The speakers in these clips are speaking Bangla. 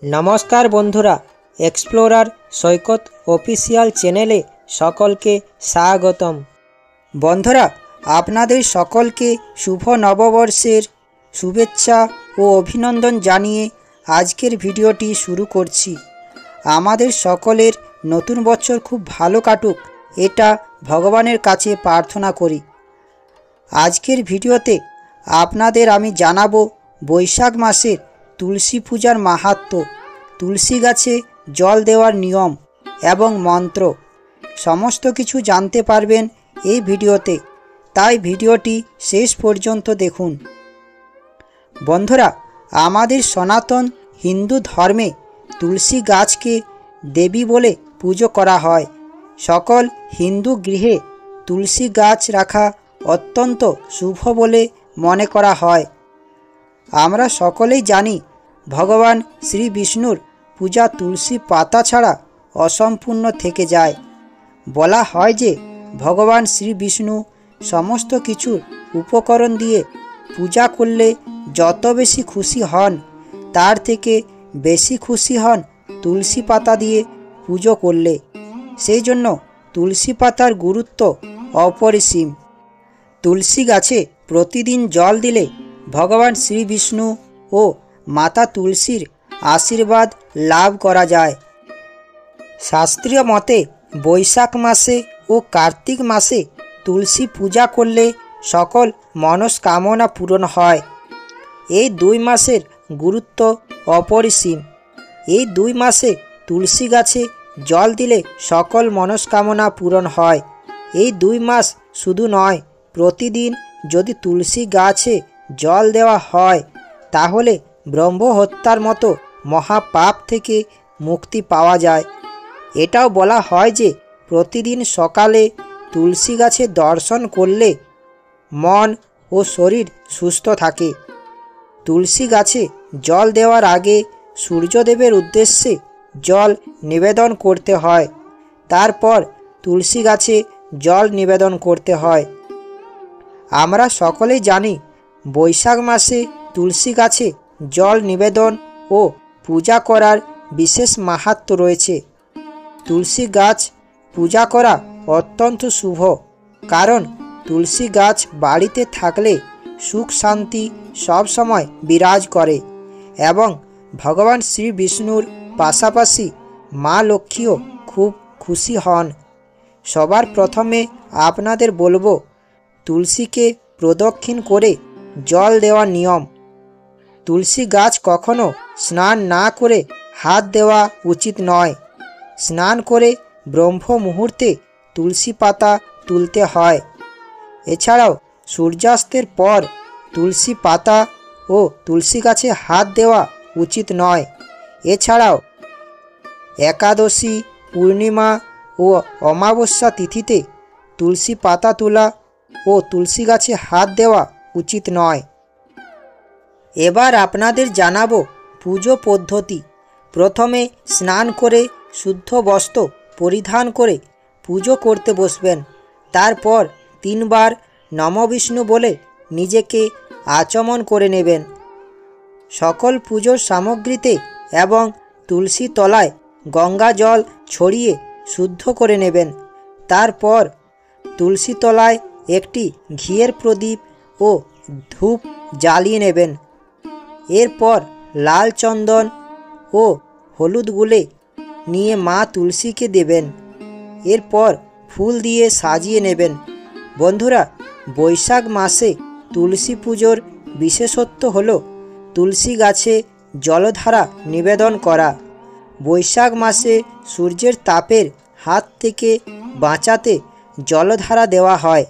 নমস্কার বন্ধুরা, এক্সপ্লোরার সৈকত অফিসিয়াল চ্যানেলে সকলকে স্বাগতম। বন্ধুরা, আপনাদের সকলকে শুভ নববর্ষের শুভেচ্ছা ও অভিনন্দন জানিয়ে আজকের ভিডিওটি শুরু করছি। আমাদের সকলের নতুন বছর খুব ভালো কাটুক, এটা ভগবানের কাছে প্রার্থনা করি। আজকের ভিডিওতে আপনাদের আমি জানাবো বৈশাখ মাসের তুলসী পূজার মাহাত্ম্য, তুলসী গাছে জল দেওয়ার নিয়ম এবং মন্ত্র। সমস্ত কিছু জানতে পারবেন এই ভিডিওতে, তাই ভিডিওটি শেষ পর্যন্ত দেখুন। বন্ধুরা, আমাদের সনাতন হিন্দু ধর্মে তুলসী গাছকে দেবী বলে পুজো করা হয়। সকল হিন্দু গৃহে তুলসী গাছ রাখা অত্যন্ত শুভ বলে মনে করা হয়। আমরা সকলেই জানি ভগবান শ্রী বিষ্ণুর পূজা তুলসী পাতা ছাড়া অসম্পূর্ণ থেকে যায়। বলা হয় যে ভগবান শ্রী বিষ্ণু সমস্ত কিছুর উপকরণ দিয়ে পূজা করলে যত বেশি খুশি হন, তার থেকে বেশি খুশি হন তুলসী পাতা দিয়ে পুজো করলে। সেই জন্য তুলসী পাতার গুরুত্ব অপরিসীম। তুলসী গাছে প্রতিদিন জল দিলে ভগবান শ্রী বিষ্ণু ও মাতা তুলসীর আশীর্বাদ লাভ করা যায়। শাস্ত্রীয় মতে বৈশাখ মাসে ও কার্তিক মাসে তুলসী পূজা করলে সকল মনস্কামনা পূরণ হয়। এই দুই মাসের গুরুত্ব অপরিসীম। এই দুই মাসে তুলসী গাছে জল দিলে সকল মনস্কামনা পূরণ হয়। এই দুই মাস শুধু নয়, প্রতিদিন যদি তুলসী গাছে জল দেওয়া হয় তাহলে ব্রহ্ম হত্যার মতো মহাপাপ থেকে মুক্তি পাওয়া যায়। এটাও বলা হয় যে প্রতিদিন সকালে তুলসী গাছে দর্শন করলে মন ও শরীর সুস্থ থাকে। তুলসী গাছে জল দেওয়ার আগে সূর্যদেবের উদ্দেশ্যে জল নিবেদন করতে হয়, তারপর তুলসী গাছে জল নিবেদন করতে হয়। আমরা সকলেই জানি বৈশাখ মাসে তুলসী গাছে জল নিবেদন ও পূজা করার বিশেষ মাহাত্ম্য রয়েছে। তুলসী গাছ পূজা করা অত্যন্ত শুভ, কারণ তুলসী গাছ বাড়িতে থাকলে সুখ শান্তি সব সময় বিরাজ করে এবং ভগবান শ্রী বিষ্ণুর পাশাপাশি মা লক্ষ্মীও খুব খুশি হন। সবার প্রথমে আপনাদের বলবো তুলসীকে প্রদক্ষিণ করে জল দেওয়ার নিয়ম। তুলসী গাছ কখনো স্নান না করে হাত দেওয়া উচিত নয়। স্নান করে ব্রহ্ম মুহূর্তে তুলসী পাতা তুলতে হয়। এছাড়াও সূর্যাস্তের পর তুলসী পাতা ও তুলসী গাছে হাত দেওয়া উচিত নয়। এছাড়াও একাদশী, পূর্ণিমা ও অমাবস্যা তিথিতে তুলসী পাতা তোলা ও তুলসী গাছে হাত দেওয়া উচিত নয়। এবার আপনাদের জানাবো পুজো পদ্ধতি। প্রথমে স্নান করে শুদ্ধ বস্ত্র পরিধান করে পুজো করতে বসবেন। তারপর 3 বার নমঃ বিষ্ণু বলে নিজেকে আচমন করে নেবেন। সকল পুজোর সামগ্রীতে এবং তুলসী তলায় গঙ্গা জল ছড়িয়ে শুদ্ধ করে নেবেন। তারপর তুলসী তলায় একটি ঘিয়ের প্রদীপ ও ধূপ জ্বালিয়ে নেবেন। এরপর লাল চন্দন ও হলুদ গুলে নিয়ে মা তুলসীকে দেবেন। এরপর ফুল দিয়ে সাজিয়ে নেবেন। বন্ধুরা, বৈশাখ মাসে তুলসী পুজোর বিশেষত্ব হলো তুলসী গাছে জলধারা নিবেদন করা। বৈশাখ মাসে সূর্যের তাপের হাত থেকে বাঁচাতে জলধারা দেওয়া হয়।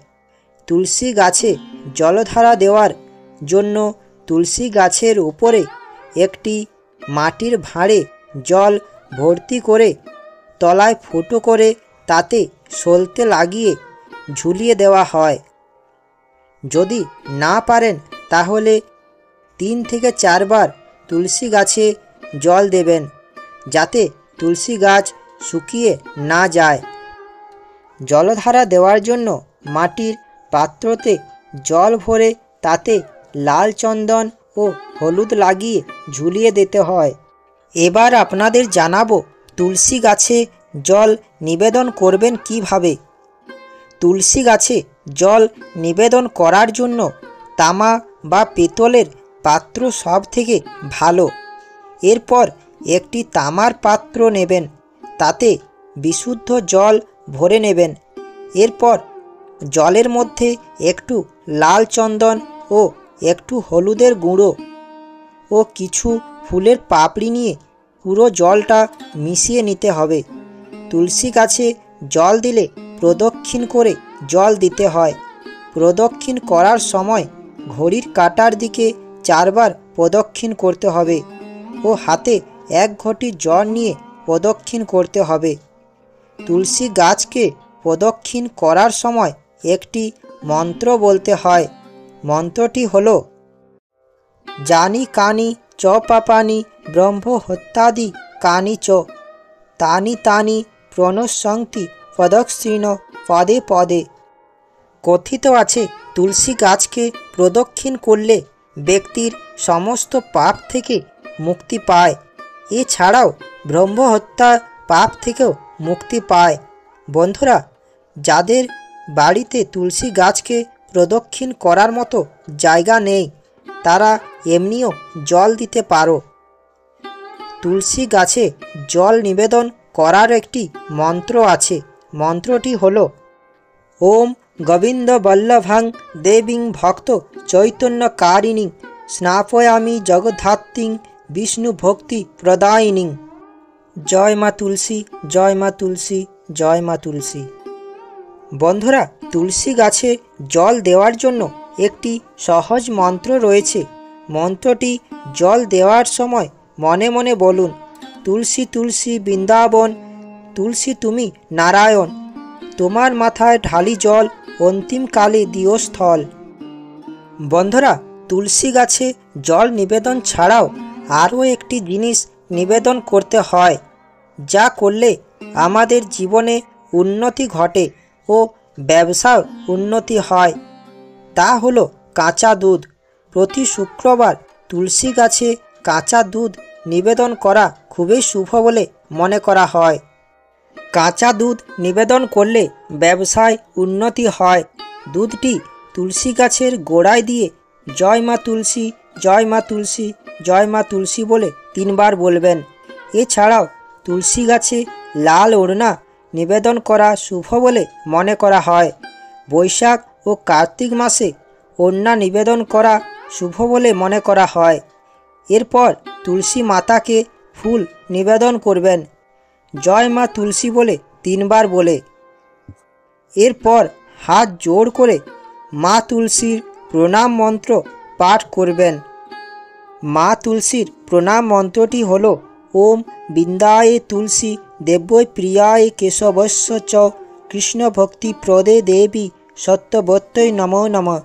তুলসী গাছে জলধারা দেওয়ার জন্য তুলসী গাছের উপরে একটি মাটির ভাঁড়ে জল ভর্তি করে তলায় ফুটো করে তাতে সলতে লাগিয়ে ঝুলিয়ে দেওয়া হয়। যদি না পারেন তাহলে 3 থেকে 4 বার তুলসী গাছে জল দেবেন, যাতে তুলসী গাছ শুকিয়ে না যায়। জলধারা দেওয়ার জন্য মাটির পাত্রতে জল ভরে তাতে লাল চন্দন ও হলুদ লাগিয়ে ঝুলিয়ে দিতে হয়। এবার আপনাদের জানাবো তুলসী গাছে জল নিবেদন করবেন কিভাবে। তুলসী গাছে জল নিবেদন করার জন্য তামা বা পিতলের পাত্র সব থেকে ভালো। এরপর একটি তামার পাত্র নেবেন, তাতে বিশুদ্ধ জল ভরে নেবেন। এরপর জলের মধ্যে একটু লাল চন্দন ও একটু হলুদের গুঁড়ো ও কিছু ফুলের পাপড়ি নিয়ে পুরো জলটা মিশিয়ে নিতে হবে। তুলসী গাছে জল দিলে প্রদক্ষিণ করে জল দিতে হয়। প্রদক্ষিণ করার সময় ঘড়ির কাঁটার দিকে 4 বার প্রদক্ষিণ করতে হবে ও হাতে 1 ঘটি জল নিয়ে প্রদক্ষিণ করতে হবে। তুলসী গাছকে প্রদক্ষিণ করার সময় একটি মন্ত্র বলতে হয়। মন্ত্রটি হলো জানি কানি চ পাপানি ব্রহ্ম হত্যাদি কানি চ তানি তানি প্রণশঙ্ক্তি পদক্ষিণ পদে পদে। কথিত আছে তুলসী গাছকে প্রদক্ষিণ করলে ব্যক্তির সমস্ত পাপ থেকে মুক্তি পায়। এছাড়াও ব্রহ্মহত্যা পাপ থেকেও মুক্তি পায়। বন্ধুরা, যাদের বাড়িতে তুলসী গাছকে প্রদক্ষিণ করার মতো জায়গা নেই, তারা এমনিও জল দিতে পারো। তুলসী গাছে জল নিবেদন করার একটি মন্ত্র আছে। মন্ত্রটি হলো ওম গোবিন্দ বল্লভাং দেবীং ভক্ত চৈতন্যকারিণী স্নাপয়ামি জগদ্ধাত্রীং বিষ্ণু ভক্তি প্রদায়িনী। জয় মা তুলসী, জয় মা তুলসী, জয় মা তুলসী। বন্ধুরা, তুলসী গাছে জল দেওয়ার জন্য একটি সহজ মন্ত্র রয়েছে। মন্ত্রটি জল দেওয়ার সময় মনে মনে বলুন, তুলসী তুলসী বৃন্দাবন, তুলসী তুমি নারায়ণ, তোমার মাথায় ঢালি জল, অন্তিমকালে দিও স্থল। বন্ধুরা, তুলসী গাছে জল নিবেদন ছাড়াও আরও একটি জিনিস নিবেদন করতে হয়, যা করলে আমাদের জীবনে উন্নতি ঘটে ও ব্যবসার উন্নতি হয়। তা হলো কাঁচা দুধ। প্রতি শুক্রবার তুলসী গাছে কাঁচা দুধ নিবেদন করা খুবই শুভ বলে মনে করা হয়। কাঁচা দুধ নিবেদন করলে ব্যবসায় উন্নতি হয়। দুধটি তুলসী গাছের গোড়ায় দিয়ে জয় মা তুলসী, জয় মা তুলসী, জয় মা তুলসী বলে 3 বার বলবেন। এছাড়াও তুলসী গাছে লাল ওড়না নিবেদন করা শুভ বলে মনে করা হয়। বৈশাখ ও কার্তিক মাসে ওড়না নিবেদন করা শুভ বলে মনে করা হয়। এরপর তুলসী মাতাকে ফুল নিবেদন করবেন, জয় মা তুলসী বলে 3 বার বলে। এরপর হাত জোড় করে মা তুলসীর প্রণাম মন্ত্র পাঠ করবেন। মা তুলসীর প্রণাম মন্ত্রটি হলো ওম বৃন্দায় তুলসী দেব্যৈ প্রিয়ায় কেশবস্য চ কৃষ্ণ ভক্তি প্রদে দেবী সত্যবত্যই নমো নমঃ।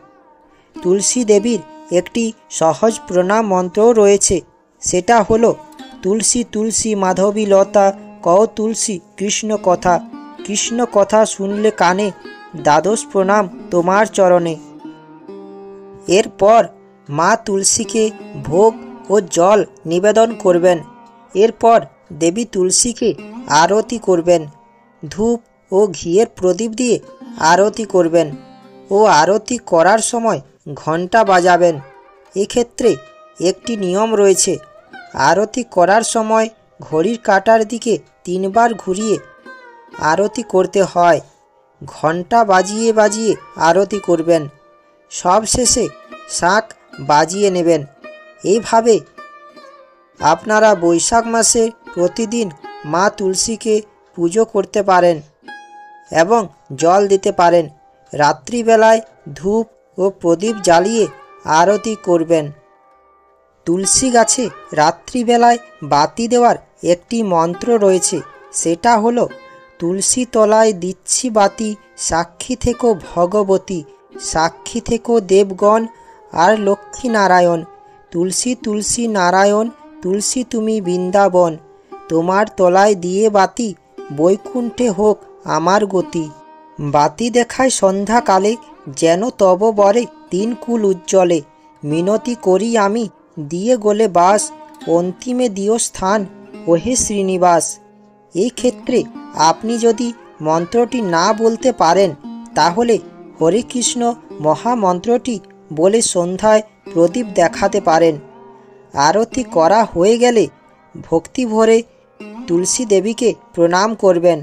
তুলসী দেবীর একটি সহজ প্রণাম মন্ত্রও রয়েছে। সেটা হলো তুলসী তুলসী মাধবী লতা কও তুলসী কৃষ্ণ কথা, কৃষ্ণ কথা শুনলে কানে, দ্বাদশ প্রণাম তোমার চরণে। এরপর মা তুলসীকে ভোগ ও জল নিবেদন করবেন। এরপর দেবী তুলসীকে আরতি করবেন। ধূপ ও ঘিয়ের প্রদীপ দিয়ে আরতি করবেন ও আরতি করার সময় ঘণ্টা বাজাবেন। এক্ষেত্রে একটি নিয়ম রয়েছে। আরতি করার সময় ঘড়ির কাঁটার দিকে 3 বার ঘুরিয়ে আরতি করতে হয়। ঘণ্টা বাজিয়ে বাজিয়ে আরতি করবেন। সব শেষে শাঁখ বাজিয়ে নেবেন। এইভাবে আপনারা বৈশাখ মাসে প্রতিদিন মা তুলসীকে পুজো করতে পারেন এবং জল দিতে পারেন। রাত্রিবেলায় ধূপ ও প্রদীপ জ্বালিয়ে আরতি করবেন। তুলসী গাছে রাত্রিবেলায় বাতি দেওয়ার একটি মন্ত্র রয়েছে। সেটা হলো তুলসী তলায় দিচ্ছি বাতি, সাক্ষী থেকো ভগবতী, সাক্ষী থেকো দেবগণ আর লক্ষ্মী নারায়ণ। তুলসী তুলসী নারায়ণ, তুলসী তুমি বৃন্দাবন, তোমার তলায় দিয়ে বাতি, বৈকুণ্ঠে হোক আমার গতি। বাতি দেখায় সন্ধ্যাকালে, যেন তব বরে 3 কুল উজ্জ্বলে। মিনতি করি আমি দিয়ে গলে বাস, অন্তিমে দিও স্থান ওহে শ্রীনিবাস। এই ক্ষেত্রে আপনি যদি মন্ত্রটি না বলতে পারেন তাহলে হরে কৃষ্ণ মহামন্ত্রটি বলে সন্ধ্যায় প্রদীপ দেখাতে পারেন। আরতি করা হয়ে গেলে ভক্তি ভরে তুলসী দেবীকে প্রণাম করবেন।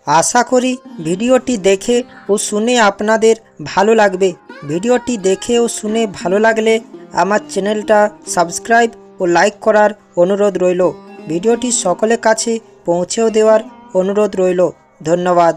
আশা করি ভিডিওটি দেখে ও শুনে আপনাদের ভালো লাগবে। ভিডিওটি দেখে ও শুনে ভালো লাগলে আমার চ্যানেলটা সাবস্ক্রাইব ও লাইক করার অনুরোধ রইল। ভিডিওটি সকলের কাছে পৌঁছেও দেওয়ার অনুরোধ রইল। ধন্যবাদ।